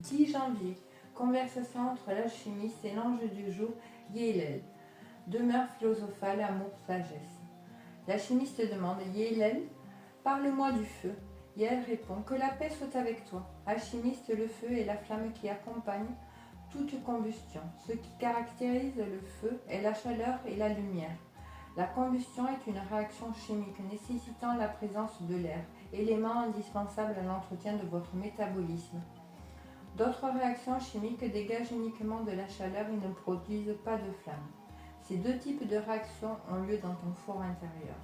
10 janvier. Conversation entre l'alchimiste et l'ange du jour, Yélel. Demeure philosophale, amour, sagesse. L'alchimiste demande: Yélel, parle-moi du feu. Yélel répond: que la paix soit avec toi. Alchimiste, le feu est la flamme qui accompagne toute combustion. Ce qui caractérise le feu est la chaleur et la lumière. La combustion est une réaction chimique nécessitant la présence de l'air, élément indispensable à l'entretien de votre métabolisme. D'autres réactions chimiques dégagent uniquement de la chaleur et ne produisent pas de flamme. Ces deux types de réactions ont lieu dans ton fort intérieur.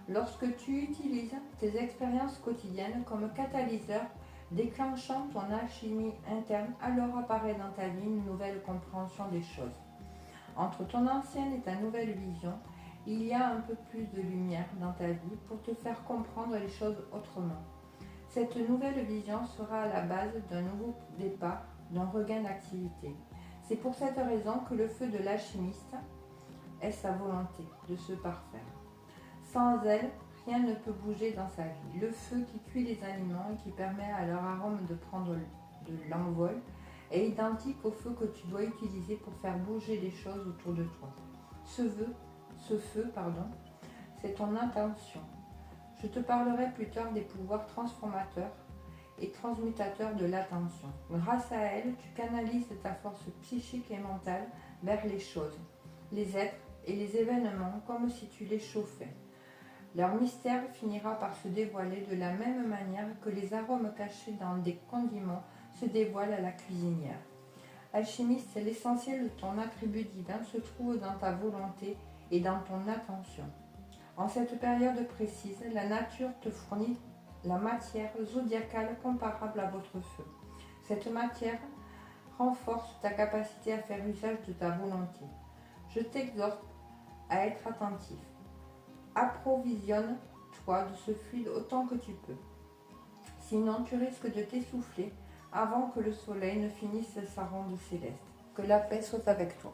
Lorsque tu utilises tes expériences quotidiennes comme catalyseur, déclenchant ton alchimie interne, alors apparaît dans ta vie une nouvelle compréhension des choses. Entre ton ancienne et ta nouvelle vision, il y a un peu plus de lumière dans ta vie pour te faire comprendre les choses autrement. Cette nouvelle vision sera à la base d'un nouveau départ, d'un regain d'activité. C'est pour cette raison que le feu de l'alchimiste est sa volonté de se parfaire. Sans elle, rien ne peut bouger dans sa vie. Le feu qui cuit les aliments et qui permet à leur arôme de prendre de l'envol est identique au feu que tu dois utiliser pour faire bouger les choses autour de toi. Ce feu, c'est ton intention. Je te parlerai plus tard des pouvoirs transformateurs et transmutateurs de l'attention. Grâce à elle, tu canalises ta force psychique et mentale vers les choses, les êtres et les événements comme si tu les chauffais. Leur mystère finira par se dévoiler de la même manière que les arômes cachés dans des condiments se dévoilent à la cuisinière. Alchimiste, l'essentiel de ton attribut divin se trouve dans ta volonté et dans ton attention. En cette période précise, la nature te fournit la matière zodiacale comparable à votre feu. Cette matière renforce ta capacité à faire usage de ta volonté. Je t'exhorte à être attentif. Approvisionne-toi de ce fluide autant que tu peux. Sinon, tu risques de t'essouffler avant que le soleil ne finisse sa ronde céleste. Que la paix soit avec toi.